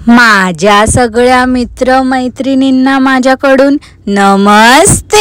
माझ्या सगळ्या मित्र-मैत्रिणींना माझ्याकडून नमस्ते।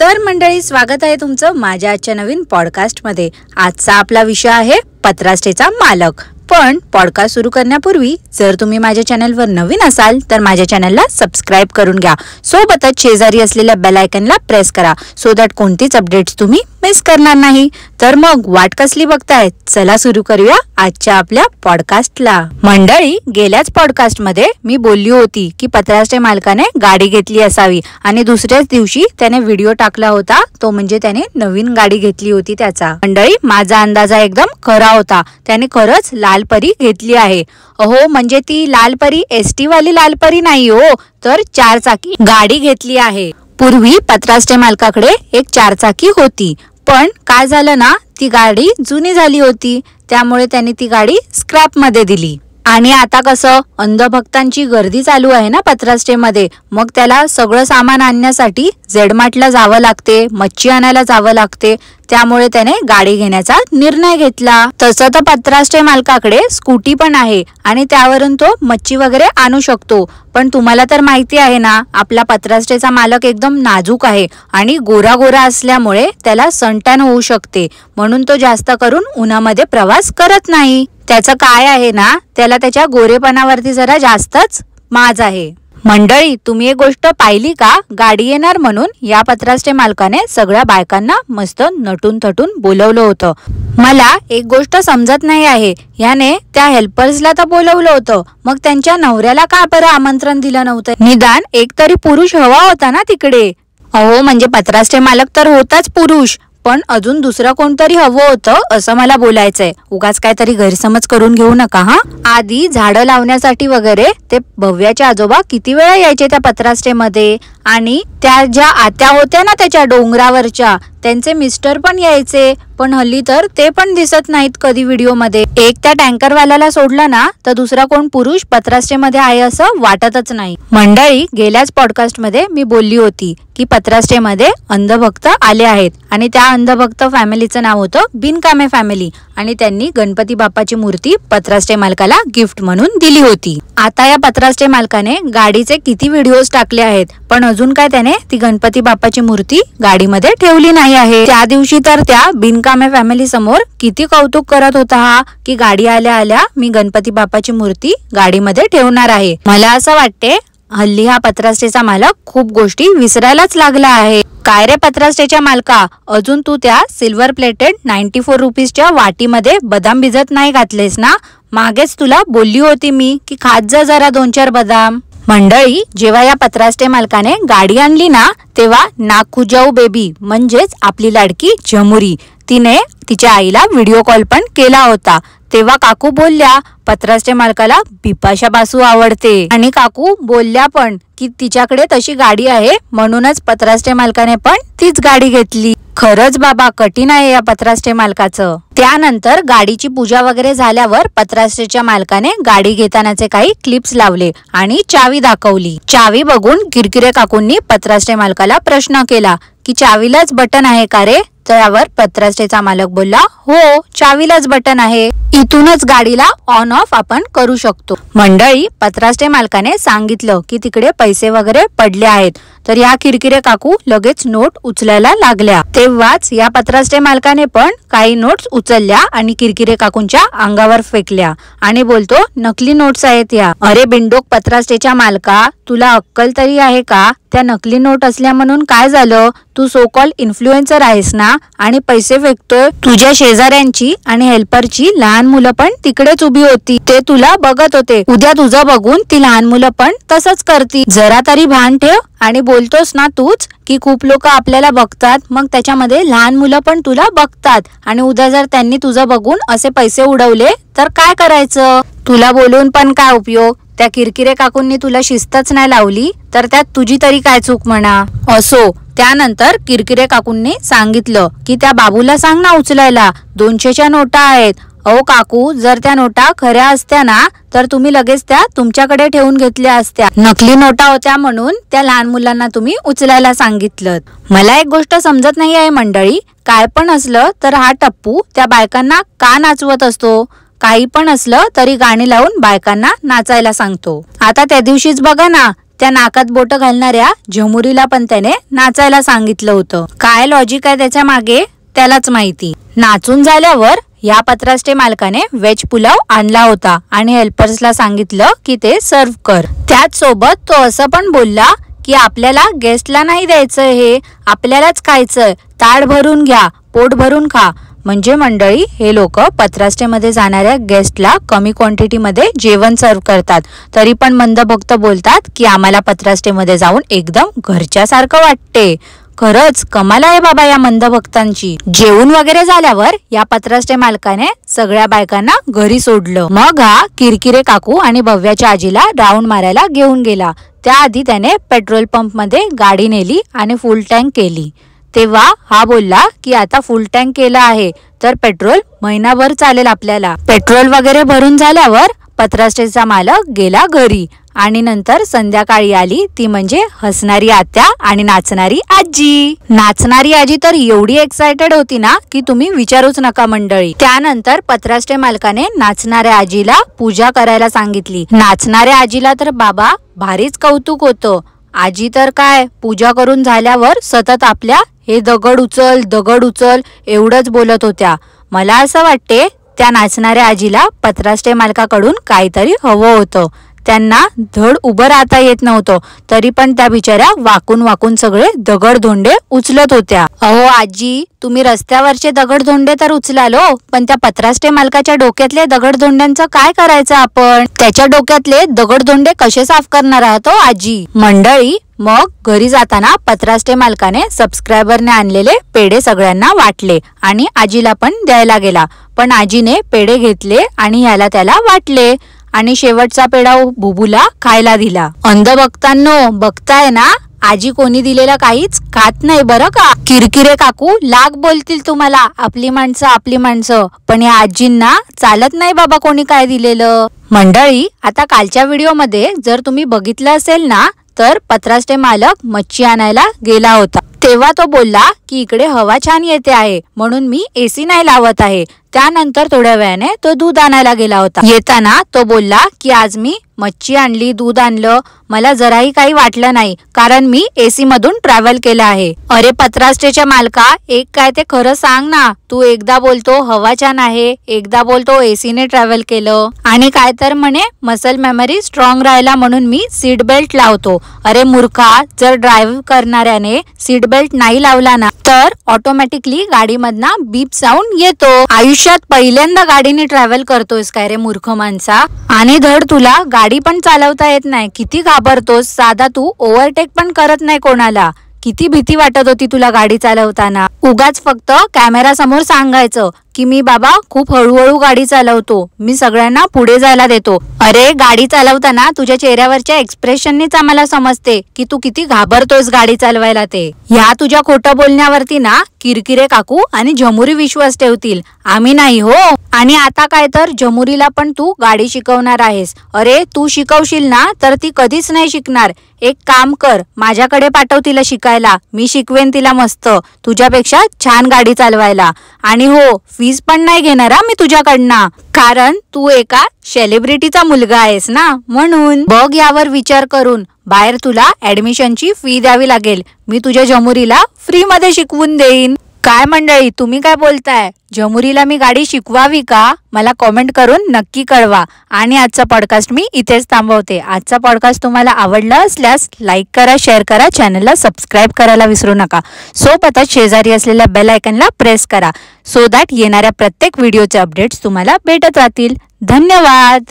तर मंडळी, स्वागत आहे तुमचं माझ्या आजच्या नवीन पॉडकास्टमध्ये। आजचा आपला विषय आहे पत्रास्टेचा मालक। पण पॉडकास्ट सुरू करण्यापूर्वी जर तुम्ही माझ्या चॅनलवर नवीन असाल तर माझ्या चॅनलला सबस्क्राइब करून घ्या। सोबतच शेजारी असलेल्या बेल आयकॉनला प्रेस करा सो दॅट कोणतीच अपडेट्स तुम्ही मिस करणार नाही। तर मग वाट कसली बघताय, चला सुरू करूया आजच्या आपल्या पॉडकास्टला। मंडळी, गेल्याच पॉडकास्टमध्ये मी बोलली होती की पत्रास्टे मालकाने गाडी घेतली असावी आणि दुसऱ्याच दिवशी त्याने व्हिडिओ टाकला होता, तो म्हणजे त्याने नवीन गाडी घेतली होती त्याचा। मंडळी, माझा अंदाजा एकदम खरा होता, त्याने खरंच लाल परी घेतली आहे। अहो, म्हणजे ती लाल परी एसटी वाली लाल परी नाही हो, तर 4 चाकी गाडी घेतली आहे। पूर्वी पत्रास्टे मालकाकडे एक 4 चाकी होती, पण काय झालं ना, ती गाडी जुनी झाली होती, त्यामुळे त्याने ती गाडी स्क्रॅप मध्ये दिली। आणि आता कसं अंधभक्तांची गर्दी चालू आहे ना पत्रास्टेमध्ये, मग त्याला सगळं सामान आणण्यासाठी झेडमार्टला जावं लागते, मच्छी आणायला जावं लागते, त्यामुळे त्याने गाडी घेण्याचा निर्णय घेतला। तसं तर पत्रास्टे मालकाकडे स्कूटी पण आहे आणि त्यावरून तो मच्छी वगैरे आणू शकतो, पण तुम्हाला तर माहिती आहे ना, आपला पत्रास्टेचा मालक एकदम नाजूक आहे आणि गोरा गोरा असल्यामुळे त्याला सनटॅन होऊ शकते, म्हणून तो जास्त करून उन्हामध्ये प्रवास करत नाही। त्याचं काय आहे ना, त्याला त्याच्या गोरेपणावरती जरा जास्तच माज आहे। मंडळी, तुम्ही एक गोष्ट पाहिली का, गाडी येणार म्हणून या पत्रास्टे मालकाने सगळ्या बायकांना मस्त नटून थटून बोलवलं होतं। मला एक गोष्ट समजत नाही आहे, याने त्या हेल्पर्सला तर बोलवलं होतं, मग त्यांच्या नवऱ्याला का बरं आमंत्रण दिलं नव्हतं? निदान एक तरी पुरुष हवा होता ना तिकडे। अहो, म्हणजे पत्रास्टे मालक तर होताच पुरुष, पण अजून दुसरं कोणतरी हवं होतं असं मला बोलायचंय। उगाच काहीतरी गैरसमज करून घेऊ नका हा। आधी झाडं लावण्यासाठी वगैरे ते भव्याचे आजोबा किती वेळा यायचे त्या पत्रास्टेमध्ये, आणि त्या ज्या आत्या होत्या ना त्याच्या डोंगरावरच्या, त्यांचे मिस्टर पण यायचे, पण हल्ली तर ते पण दिसत नाहीत कधी व्हिडिओ मध्ये। एक त्या टँकरवाल्याला सोडलं ना, तर दुसरा कोण पुरुष पत्रास्टेमध्ये आहे असं वाटतच नाही। मंडळी, गेल्याच पॉडकास्ट मध्ये मी बोलली होती की पत्रास्टेमध्ये अंधभक्त आले आहेत आणि त्या अंधभक्त फॅमिलीचं नाव होतं बिनकामे फॅमिली, आणि त्यांनी गणपती बाप्पाची मूर्ती पत्रास्टे मालकाला गिफ्ट म्हणून दिली होती। आता या पत्रास्टे मालकाने गाडीचे किती व्हिडिओज टाकले आहेत, पण अजून काय त्याने ती गणपती बाप्पाची मूर्ती गाडीमध्ये ठेवली नाही आहे। त्या दिवशी तर त्या बिनकामे फॅमिली समोर किती कौतुक करत होता हा, की गाडी आल्या आल्या मी गणपती बाप्पाची मूर्ती गाडीमध्ये ठेवणार आहे। मला असं वाटते हल्ली हा पत्रास्टेचा मालक खूप गोष्टी विसरायलाच लागला आहे। काय रे पत्रास्टेच्या मालका, अजून तू त्या सिल्वर प्लेटेड 94 रुपीजच्या वाटीमध्ये बदाम भिजत नाही घातलेस ना? मागेच तुला बोलली होती मी की खात जा जरा 2-4 बदाम। मंडळी, जेव्हा या पत्रास्टे मालकाने गाडी आणली ना, तेव्हा नाकुजाऊ बेबी म्हणजेच आपली लाडकी झमुरी, तिने तिच्या आईला व्हिडिओ कॉल पण केला होता। तेव्हा काकू बोलल्या पत्रास्टे मालकाला बिपाशा बासू आवडते, आणि काकू बोलल्या पण की तिच्याकडे तशी गाडी आहे, म्हणूनच पत्रास्टे मालकाने पण तीच गाडी घेतली। खरंच बाबा, कठीण आहे या पत्रास्टे मालकाचं। त्यानंतर गाडीची पूजा वगैरे झाल्यावर पत्रास्टेच्या मालकाने गाडी घेतानाचे काही क्लिप्स लावले आणि चावी दाखवली। चावी बघून किरकिरे काकूंनी पत्रास्टे मालकाला प्रश्न केला की चावीलाच बटन आहे का रे? त्यावर पत्रास्टेचा मालक बोलला, हो, चावीलाच बटन आहे, इथूनच गाडीला ऑन ऑफ आपण करू शकतो। मंडळी, पत्रास्टे मालकाने सांगितलं की तिकडे पैसे वगैरे पडले आहेत, तर या किरकिरे काकू लगेच नोट उचलायला लागल्या। तेव्हाच या पत्रास्टे मालकाने पण काही नोट्स उचलल्या आणि किरकिरे काकूंच्या अंगावर फेकल्या आणि बोलतो, नकली नोट्स आहेत या। अरे बिंडोक पत्रास्टेच्या मालका, तुला अक्कल तरी आहे का? त्या नकली नोट असल्या म्हणून काय झालं? तू सो कॉल इन्फ्लुएन्सर आहेस ना, आणि पैसे फेकतोय। तुझ्या शेजाऱ्यांची आणि हेल्परची लहान मुलं पण तिकडेच उभी होती, ते तुला बघत होते। उद्या तुझं बघून ती लहान मुलं पण तसंच करतील, जरा तरी भान ठेव। आणि बोलतोस ना तूच की खूप लोक आपल्याला बघतात, मग त्याच्यामध्ये लहान मुलं पण तुला बघतात, आणि उद्या जर त्यांनी तुझं बघून असे पैसे उडवले तर काय करायचं? तुला बोलून पण काय उपयोग? त्या किरकिरे काकूंनी तुला शिस्तच नाही लावली, तर त्यात तुझी तरी काय चूक म्हणा। असो, त्यानंतर किरकिरे काकूंनी सांगितलं की त्या बाबूला सांग ना उचलायला, 200च्या नोटा आहेत। अहो काकू, जर त्या नोटा खऱ्या असत्या ना, तर तुम्ही लगेच त्या तुमच्याकडे ठेवून घेतल्या असत्या। नकली नोटा होत्या म्हणून त्या लहान मुलांना तुम्ही उचलायला सांगितलं। मला एक गोष्ट समजत नाही आहे मंडळी, काय पण असलं तर हा टप्पू त्या बायकांना का नाचवत असतो? काही पण असलं तरी गाणी लावून बायकांना नाचायला सांगतो. आता त्या दिवशीच बघा ना, त्या नाकात बोट घालणाऱ्या झमुरीला पण त्याने नाचायला सांगितलं होतं. काय लॉजिक आहे त्याच्या मागे त्यालाच माहिती. नाचून झाल्यावर या पत्राष्टे मालकाने व्हेज पुलाव आणला होता आणि हेल्पर्सला सांगितलं की ते सर्व कर. त्याच सोबत तो असं पण बोलला की आपल्याला गेस्टला नाही द्यायचं, हे आपल्यालाच खायचंय, ताट भरून घ्या, पोट भरून खा. म्हणजे मंडळी, हे लोक पत्राष्टेमध्ये जाणाऱ्या गेस्टला कमी क्वांटिटीमध्ये जेवण सर्व करतात, तरी पण मंदभक्त बोलतात की आम्हाला पत्राष्टेमध्ये जाऊन एकदम घरच्यासारखं वाटते. खरंच कमाल आहे बाबा या मंदभक्तांची. जेवण वगैरे झाल्यावर या पत्राष्टे मालकाने सगळ्या बायकांना घरी सोडलं. मग हा किरकिरे काकू आणि भव्याच्या आजीला राऊंड मारायला घेऊन गेला. त्याआधी त्याने पेट्रोल पंप मध्ये गाडी नेली आणि फुल टँक केली. तेव्हा हा बोलला की आता फुल टँक केलं आहे तर पेट्रोल महिनाभर चालेल आपल्याला. पेट्रोल वगैरे भरून झाल्यावर पत्राष्टेचा मालक गेला घरी आणि नंतर संध्याकाळी आली ती म्हणजे हसणारी आत्या आणि नाचणारी आजी. नाचणारी आजी तर एवढी एक्सायटेड होती ना की तुम्ही विचारूच नका मंडळी. त्यानंतर पत्राष्टे मालकाने नाचणाऱ्या आजीला पूजा करायला सांगितली. नाचणाऱ्या आजीला तर बाबा भारीच कौतुक होतं. आजी तर काय पूजा करून झाल्यावर सतत आपल्या हे दगड उचल एवढंच बोलत होत्या. मला असं वाटते त्या नाचणाऱ्या आजीला पत्राष्टे मालकाकडून काहीतरी हवं होतं. त्यांना धड उभं राहता येत नव्हतं, तरी पण त्या बिचाऱ्या वाकून वाकून सगळे दगडधोंडे उचलत होत्या. अहो आजी, तुम्ही रस्त्यावरचे दगडधोंडे तर उचलालो, पण त्या पत्राष्टे मालकाच्या डोक्यातले दगडधोंड्यांचं काय करायचं आपण? त्याच्या डोक्यातले दगडधोंडे कसे साफ करणार आहात हो आजी? मंडळी, मग घरी जाताना पत्राष्टे मालकाने सबस्क्रायबरने आणलेले पेढे सगळ्यांना वाटले आणि आजीला पण द्यायला गेला. पण आजीने पेढे घेतले आणि ह्याला त्याला वाटले आणि शेवटचा पेढा बुबूला खायला दिला. अंधभक्तांनो, बघताय ना, आजी कोणी दिलेला काहीच खात नाही बरं का. किरकिरे काकू लाग बोलतील तुम्हाला, आपली माणसं, पण या आजींना चालत नाही बाबा कोणी काय दिलेलं. मंडळी, आता कालच्या व्हिडिओमध्ये जर तुम्ही बघितलं असेल ना, तर पत्राष्टे मालक मच्छी आणायला गेला होता. तेव्हा तो बोलला की इकडे हवा छान येते आहे म्हणून मी एसी नाही लावत आहे. त्यानंतर थोड्या वेळाने तो दूध आणायला गेला होता. येताना तो बोलला की आज मी मच्छी आणली, दूध आणलं, मला जराही काही वाटलं नाही कारण मी एसी मधून ट्रॅव्हल केलं आहे. अरे पत्राष्टेच्या मालका, एक काय ते खरं सांग ना. तू एकदा बोलतो हवा छान आहे, एकदा बोलतो एसीने ट्रॅव्हल केलं आणि काय तर म्हणे मसल मेमरी स्ट्रॉंग राहायला म्हणून मी सीट बेल्ट लावतो. अरे मूर्खा, जर ड्राईव्ह करणाऱ्याने सीट बेल्ट नाही लावला ना तर ऑटोमॅटिकली गाडीमधना बीप साऊंड येतो. आयुष्यात पहिल्यांदा गाडीने ट्रॅव्हल करतोयस काय रे मूर्ख माणसा? आणि धड तुला गाडी पण चालवता येत नाही, किती घाबरतोस? साधा तू ओव्हरटेक पण करत नाही कोणाला. किती भीती वाटत होती तुला गाडी चालवताना. उगाच फक्त कॅमेरा समोर सांगायचं की मी बाबा खूप हळूहळू गाडी चालवतो, मी सगळ्यांना पुढे जायला देतो. अरे गाडी चालवताना तुझ्या चेहऱ्यावरच्या एक्सप्रेशननीच आम्हाला समजते की तू किती घाबरतोयस गाडी चालवायला ते. ह्या तुझ्या खोटं बोलण्यावरती ना किरकिरे काकू आणि झमुरी विश्वास ठेवतील, आम्ही नाही हो. आणि आता काय तर झमुरीला पण तू गाडी शिकवणार आहेस. अरे तू शिकवशील ना तर ती कधीच नाही शिकणार. एक काम कर, माझ्याकडे पाठव तिला शिकायला, मी शिकवेन तिला मस्त तुझ्यापेक्षा छान गाडी चालवायला. आणि हो, फीस पण नाही घेणार मी तुझ्याकडनं, कारण तू एका सेलिब्रिटीचा मुलगा आहेस ना म्हणून. बघ यावर विचार करून, बाहेर तुला ऍडमिशनची फी द्यावी लागेल, मी तुझ्या झमुरीला फ्री मध्ये शिकवून देईन. काय मंडळी, तुम्ही काय बोलताय? झमुरीला मी गाडी शिकवावी का? मला कॉमेंट करून नक्की कळवा. आणि आजचा पॉडकास्ट मी इथेच थांबवते. आजचा पॉडकास्ट तुम्हाला आवडला असल्यास लाईक करा, शेअर करा, चॅनलला सबस्क्राईब करायला विसरू नका. सोबतच शेजारी असलेल्या बेल आयकॉनला प्रेस करा, सो दॅट येणाऱ्या प्रत्येक व्हिडिओचे अपडेट्स तुम्हाला भेटत राहतील. धन्यवाद.